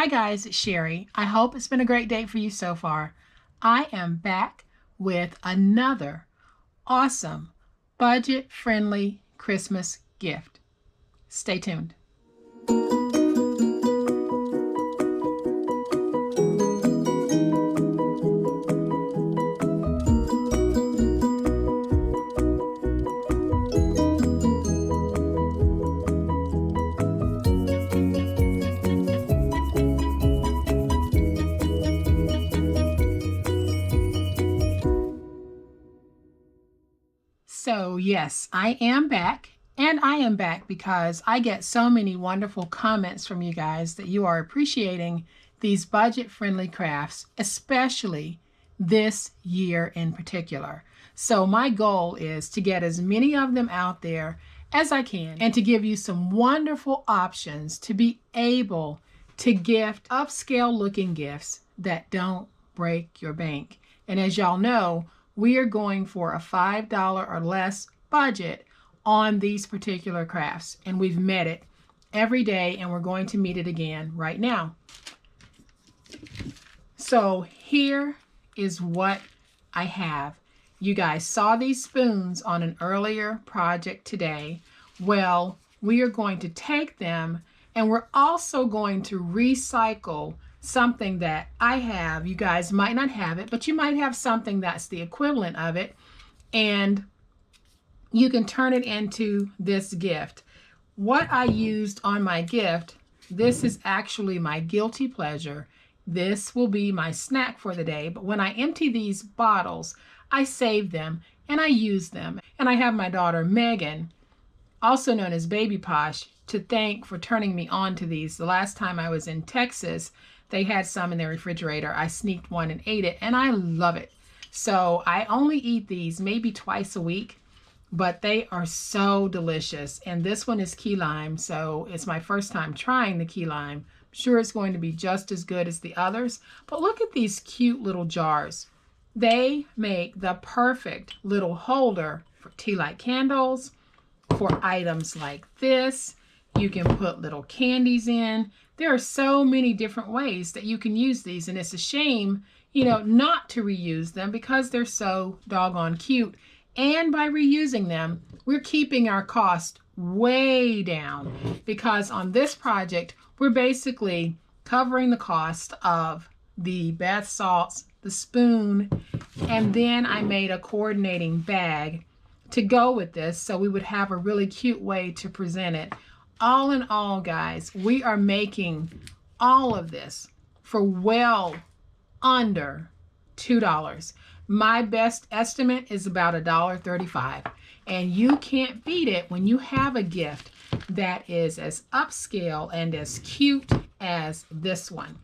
Hi guys, it's Sherry. I hope it's been a great day for you so far. I am back with another awesome budget-friendly Christmas gift. Stay tuned. So yes, I am back, and I am back because I get so many wonderful comments from you guys that you are appreciating these budget-friendly crafts, especially this year in particular. So my goal is to get as many of them out there as I can and to give you some wonderful options to be able to gift upscale looking gifts that don't break your bank. And as y'all know, we are going for a $5 or less budget on these particular crafts, and we've met it every day, and we're going to meet it again right now. So here is what I have. You guys saw these spoons on an earlier project today. Well, we are going to take them, and we're also going to recycle something that I have. You guys might not have it, but you might have something that's the equivalent of it, and you can turn it into this gift. What I used on my gift, this is actually my guilty pleasure. This will be my snack for the day, but when I empty these bottles, I save them and I use them. And I have my daughter Megan, also known as Baby Posh, to thank for turning me on to these. The last time I was in Texas, they had some in their refrigerator. I sneaked one and ate it, and I love it. So I only eat these maybe twice a week, but they are so delicious. And this one is key lime, so it's my first time trying the key lime. I'm sure it's going to be just as good as the others. But look at these cute little jars. They make the perfect little holder for tea light candles, for items like this. You can put little candies in. There are so many different ways that you can use these, and it's a shame, not to reuse them because they're so doggone cute. And by reusing them, we're keeping our cost way down, because on this project, we're basically covering the cost of the bath salts, the spoon, and then I made a coordinating bag to go with this so we would have a really cute way to present it. All in all, guys, we are making all of this for well under $2. My best estimate is about $1.35, and you can't beat it when you have a gift that is as upscale and as cute as this one.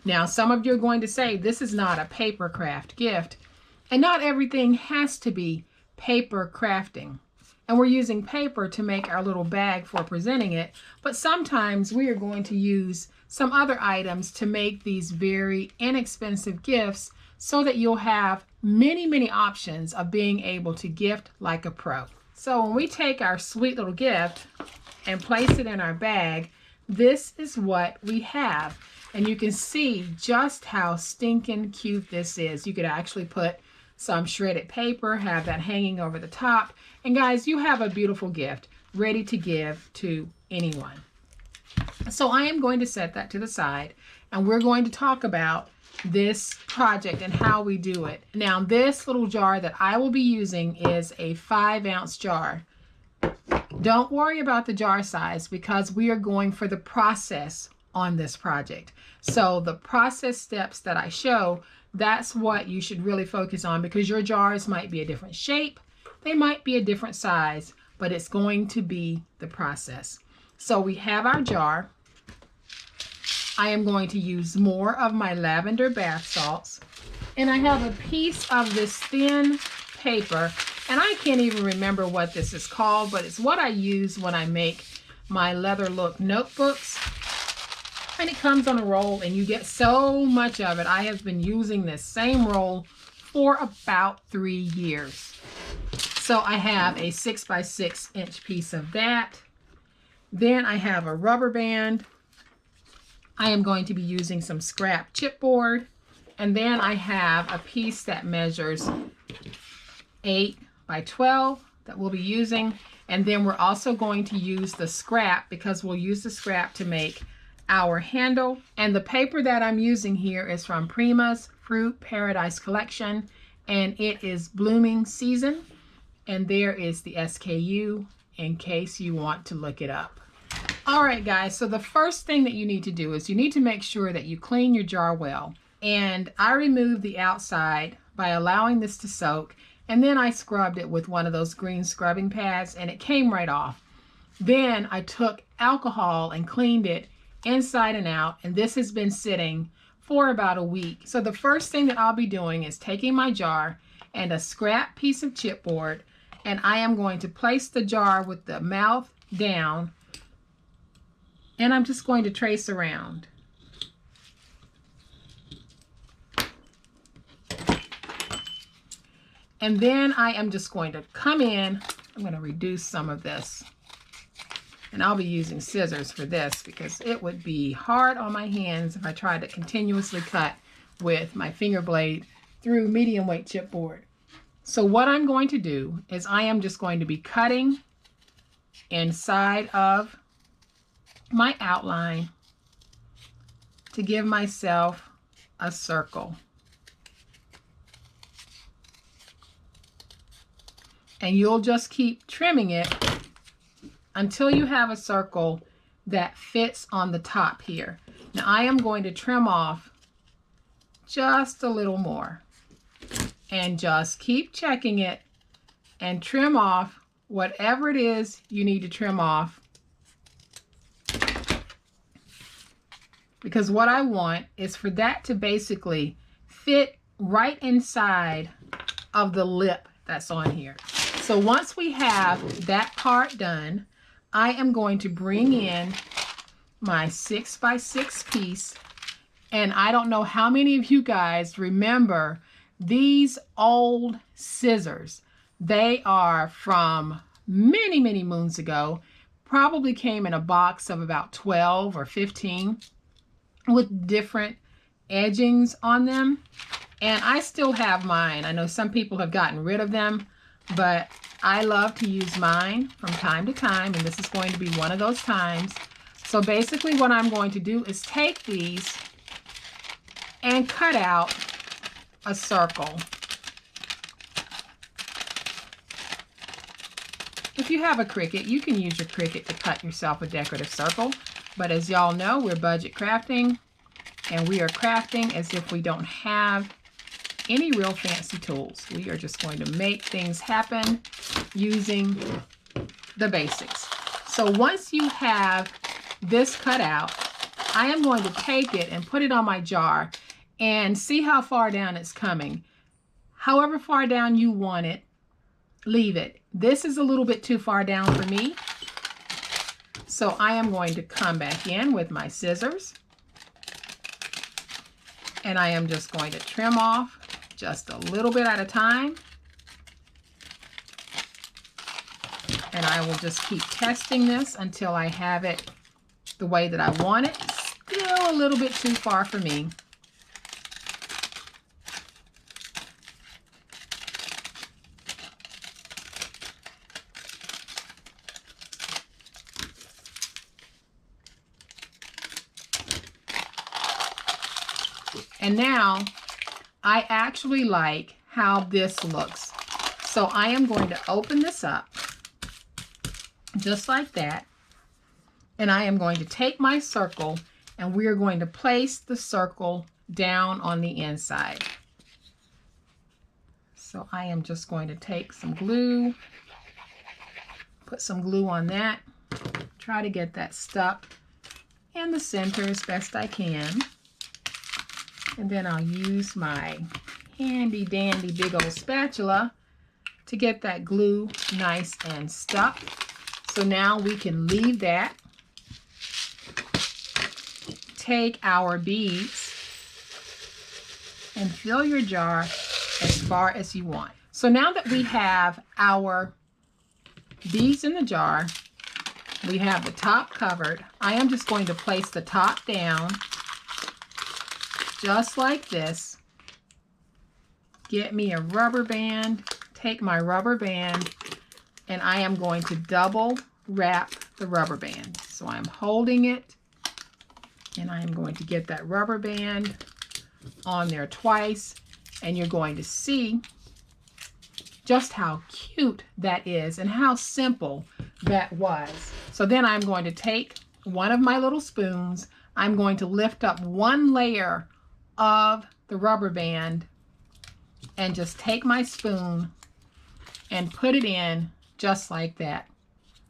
Now, some of you are going to say this is not a paper craft gift, and not everything has to be paper crafting. And we're using paper to make our little bag for presenting it, but sometimes we are going to use some other items to make these very inexpensive gifts so that you'll have many, many options of being able to gift like a pro. So when we take our sweet little gift and place it in our bag, this is what we have. And you can see just how stinking cute this is. You could actually put some shredded paper, have that hanging over the top. And guys, you have a beautiful gift ready to give to anyone. So I am going to set that to the side, and we're going to talk about this project and how we do it. Now, this little jar that I will be using is a 5-ounce jar. Don't worry about the jar size because we are going for the process on this project. So the process steps that I show, that's what you should really focus on, because your jars might be a different shape, they might be a different size, but it's going to be the process. So we have our jar. I am going to use more of my lavender bath salts, and I have a piece of this thin paper, and I can't even remember what this is called, but it's what I use when I make my leather look notebooks. And it comes on a roll, and you get so much of it. I have been using this same roll for about 3 years. So I have a 6 by 6 inch piece of that. Then I have a rubber band. I am going to be using some scrap chipboard, and then I have a piece that measures 8 by 12 that we'll be using, and then we're also going to use the scrap because we'll use the scrap to make our handle. And the paper that I'm using here is from Prima's Fruit Paradise collection, and it is blooming season, and there is the SKU in case you want to look it up. All right, guys, so the first thing that you need to do is you need to make sure that you clean your jar well. And I removed the outside by allowing this to soak, and then I scrubbed it with one of those green scrubbing pads, and it came right off. Then I took alcohol and cleaned it inside and out, and this has been sitting for about a week. So the first thing that I'll be doing is taking my jar and a scrap piece of chipboard, and I am going to place the jar with the mouth down, and I'm just going to trace around. And then I am just going to come in, I'm going to reduce some of this. And I'll be using scissors for this because it would be hard on my hands if I tried to continuously cut with my finger blade through medium weight chipboard. So what I'm going to do is I am just going to be cutting inside of my outline to give myself a circle. And you'll just keep trimming it until you have a circle that fits on the top here. Now I am going to trim off just a little more, and just keep checking it and trim off whatever it is you need to trim off, because what I want is for that to basically fit right inside of the lip that's on here. So once we have that part done, I am going to bring in my 6 by 6 piece, and I don't know how many of you guys remember these old scissors. They are from many, many moons ago. Probably came in a box of about 12 or 15 with different edgings on them. And I still have mine. I know some people have gotten rid of them, but I love to use mine from time to time, and this is going to be one of those times. So basically what I'm going to do is take these and cut out a circle. If you have a Cricut, you can use your Cricut to cut yourself a decorative circle. But as y'all know, we're budget crafting, and we are crafting as if we don't have any real fancy tools. We are just going to make things happen using the basics. So once you have this cut out, I am going to take it and put it on my jar and see how far down it's coming. However far down you want it, leave it. This is a little bit too far down for me. So I am going to come back in with my scissors, and I am just going to trim off just a little bit at a time. And I will just keep testing this until I have it the way that I want it. Still a little bit too far for me. And now I actually like how this looks. So I am going to open this up just like that. And I am going to take my circle, and we are going to place the circle down on the inside. So I am just going to take some glue, put some glue on that, try to get that stuck in the center as best I can. And then I'll use my handy dandy big old spatula to get that glue nice and stuck. So now we can leave that. Take our beads and fill your jar as far as you want. So now that we have our beads in the jar, we have the top covered. I am just going to place the top down just like this. Get me a rubber band, take my rubber band, and I am going to double wrap the rubber band. So I'm holding it, and I am going to get that rubber band on there twice, and you're going to see just how cute that is and how simple that was. So then I'm going to take one of my little spoons. I'm going to lift up one layer of the rubber band and just take my spoon and put it in just like that.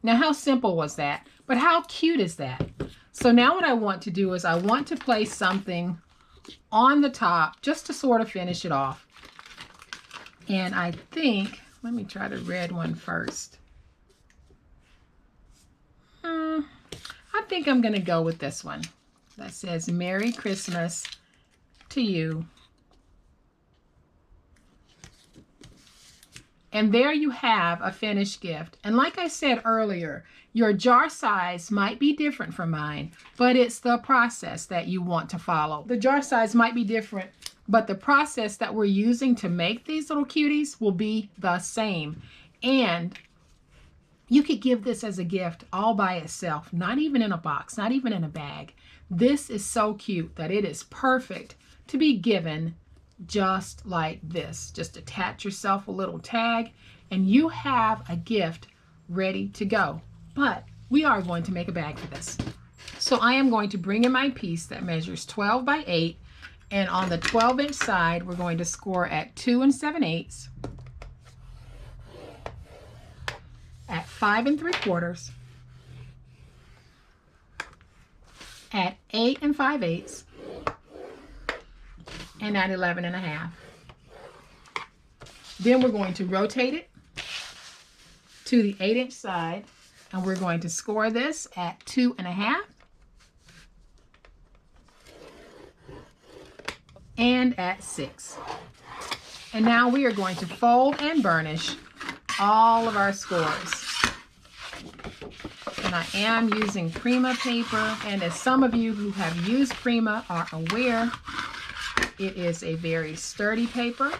Now, how simple was that? But how cute is that? So now what I want to do is I want to place something on the top just to sort of finish it off. And I think, let me try the red one first. I think I'm going to go with this one that says Merry Christmas to you. And there you have a finished gift. And like I said earlier, your jar size might be different from mine, but it's the process that you want to follow. The jar size might be different, but the process that we're using to make these little cuties will be the same. And you could give this as a gift all by itself, not even in a box, not even in a bag. This is so cute that it is perfect to be given just like this. Just attach yourself a little tag and you have a gift ready to go. But we are going to make a bag for this. So I am going to bring in my piece that measures 12 by 8, and on the 12-inch side we're going to score at 2 7/8, at 5 3/4, at 8 5/8, and at 11 1/2. Then we're going to rotate it to the 8-inch side, and we're going to score this at 2 1/2 and at 6. And now we are going to fold and burnish all of our scores. And I am using Prima paper, and as some of you who have used Prima are aware, it is a very sturdy paper,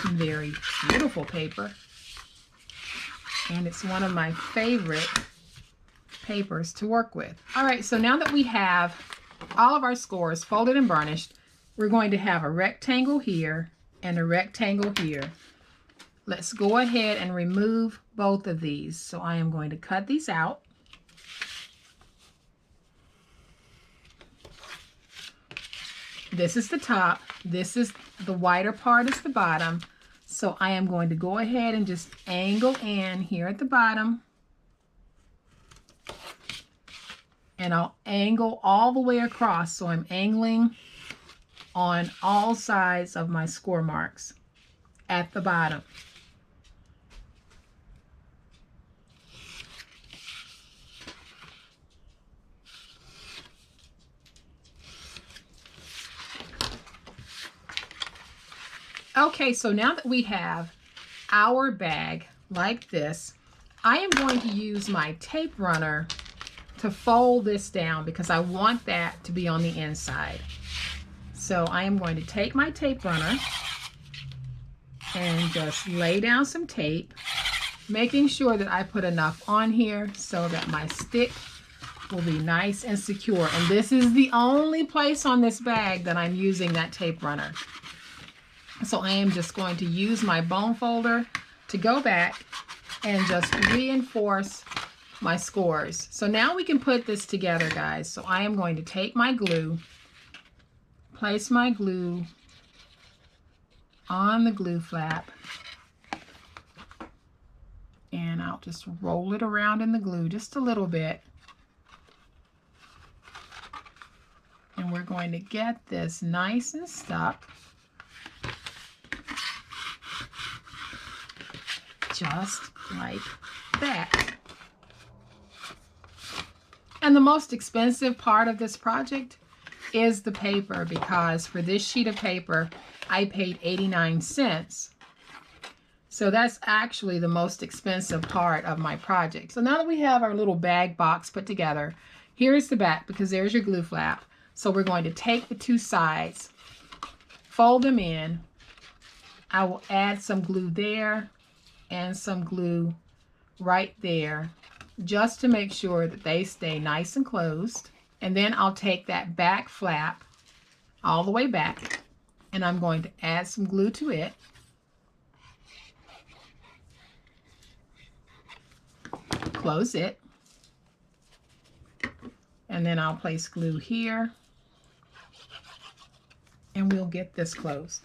very beautiful paper, and it's one of my favorite papers to work with. All right, so now that we have all of our scores folded and burnished, we're going to have a rectangle here and a rectangle here. Let's go ahead and remove both of these. So I am going to cut these out. This is the top. This is the whiter part is the bottom. So I am going to go ahead and just angle in here at the bottom. And I'll angle all the way across. So I'm angling on all sides of my score marks at the bottom. Okay, so now that we have our bag like this, I am going to use my tape runner to fold this down because I want that to be on the inside. So I am going to take my tape runner and just lay down some tape, making sure that I put enough on here so that my stick will be nice and secure. And this is the only place on this bag that I'm using that tape runner. So I am just going to use my bone folder to go back and just reinforce my scores. So now we can put this together, guys. So I am going to take my glue, place my glue on the glue flap, and I'll just roll it around in the glue just a little bit. And we're going to get this nice and stuck. Just like that. And the most expensive part of this project is the paper, because for this sheet of paper I paid 89 cents. So that's actually the most expensive part of my project. So now that we have our little bag box put together, here's the back, because there's your glue flap. So we're going to take the two sides, fold them in. I will add some glue there and some glue right there, just to make sure that they stay nice and closed. And then I'll take that back flap all the way back, and I'm going to add some glue to it. Close it. And then I'll place glue here, and we'll get this closed.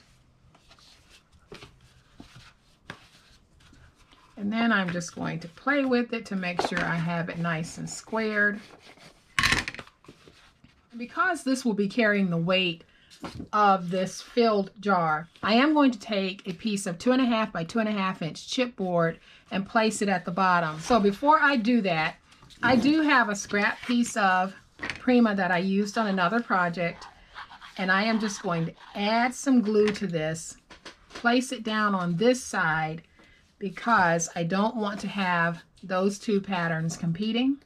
And then I'm just going to play with it to make sure I have it nice and squared. Because this will be carrying the weight of this filled jar, I am going to take a piece of 2.5 by 2.5 inch chipboard and place it at the bottom. So before I do that, I do have a scrap piece of Prima that I used on another project, and I am just going to add some glue to this, place it down on this side, because I don't want to have those two patterns competing.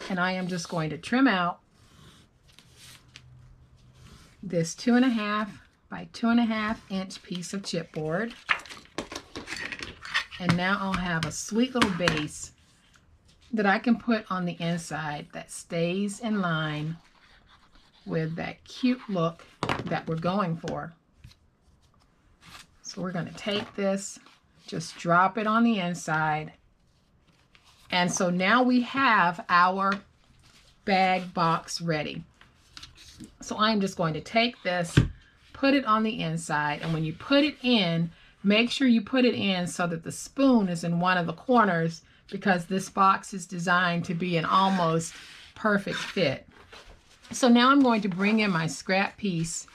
And I am just going to trim out this 2.5 by 2.5 inch piece of chipboard. And now I'll have a sweet little base that I can put on the inside that stays in line with that cute look that we're going for. So we're going to take this, just drop it on the inside. And so now we have our bag box ready. So I'm just going to take this, put it on the inside, and when you put it in, make sure you put it in so that the spoon is in one of the corners, because this box is designed to be an almost perfect fit. So now I'm going to bring in my scrap piece,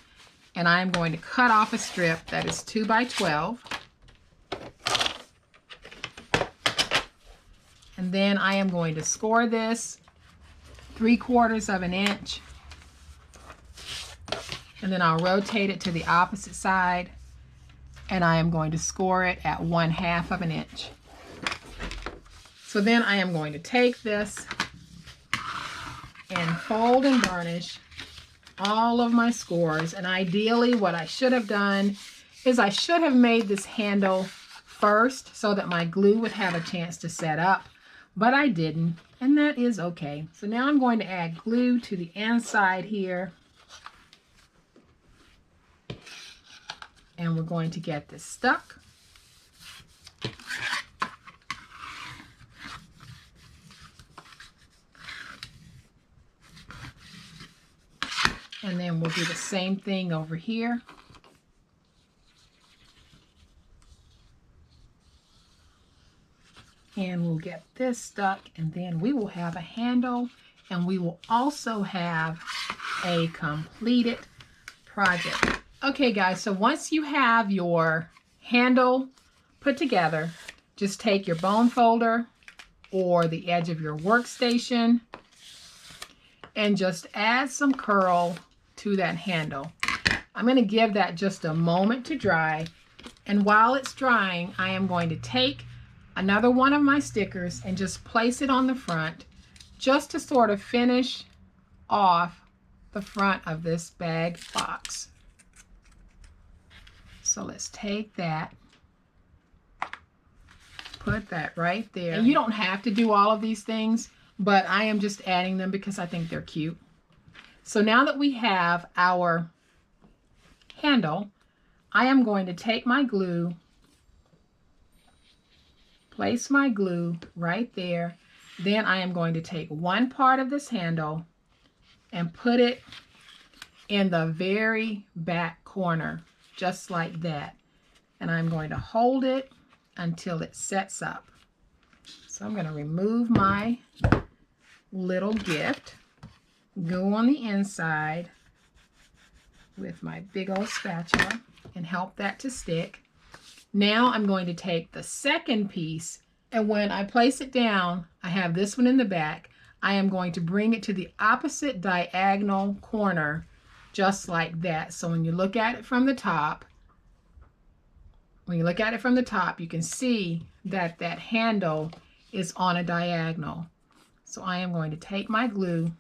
and I'm going to cut off a strip that is 2 by 12. And then I am going to score this 3/4 of an inch. And then I'll rotate it to the opposite side, and I am going to score it at 1/2 of an inch. So then I am going to take this and fold and burnish all of my scores. And ideally what I should have done is I should have made this handle first so that my glue would have a chance to set up, but I didn't, and that is okay. So now I'm going to add glue to the inside here, and we're going to get this stuck. And then we'll do the same thing over here. And we'll get this stuck, and then we will have a handle, and we will also have a completed project. Okay guys, so once you have your handle put together, just take your bone folder or the edge of your workstation and just add some curl to that handle. I'm going to give that just a moment to dry, and while it's drying, I am going to take another one of my stickers and just place it on the front, just to sort of finish off the front of this bag box. So let's take that, put that right there. And you don't have to do all of these things, but I am just adding them because I think they're cute. So now that we have our handle, I am going to take my glue, place my glue right there. Then I am going to take one part of this handle and put it in the very back corner, just like that. And I'm going to hold it until it sets up. So I'm going to remove my little gift, go on the inside with my big old spatula and help that to stick. Now I'm going to take the second piece, and when I place it down, I have this one in the back. I am going to bring it to the opposite diagonal corner, just like that. So when you look at it from the top, you can see that that handle is on a diagonal. So I am going to take my glue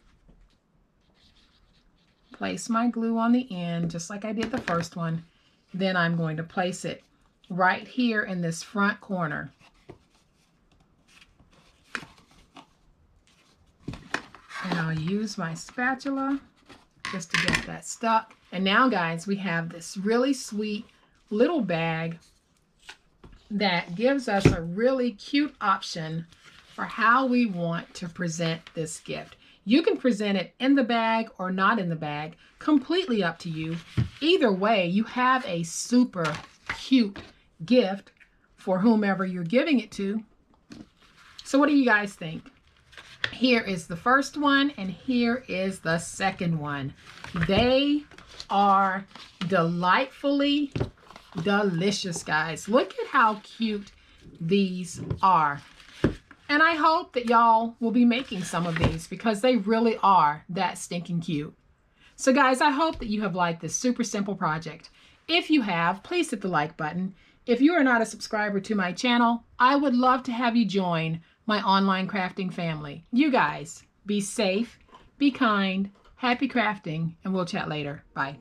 place my glue on the end, just like I did the first one. Then I'm going to place it right here in this front corner. And I'll use my spatula just to get that stuck. And now, guys, we have this really sweet little bag that gives us a really cute option for how we want to present this gift. You can present it in the bag or not in the bag, completely up to you. Either way, you have a super cute gift for whomever you're giving it to. So what do you guys think? Here is the first one, and here is the second one. They are delightfully delicious, guys. Look at how cute these are. And I hope that y'all will be making some of these because they really are that stinking cute. So guys, I hope that you have liked this super simple project. If you have, please hit the like button. If you are not a subscriber to my channel, I would love to have you join my online crafting family. You guys, be safe, be kind, happy crafting, and we'll chat later. Bye.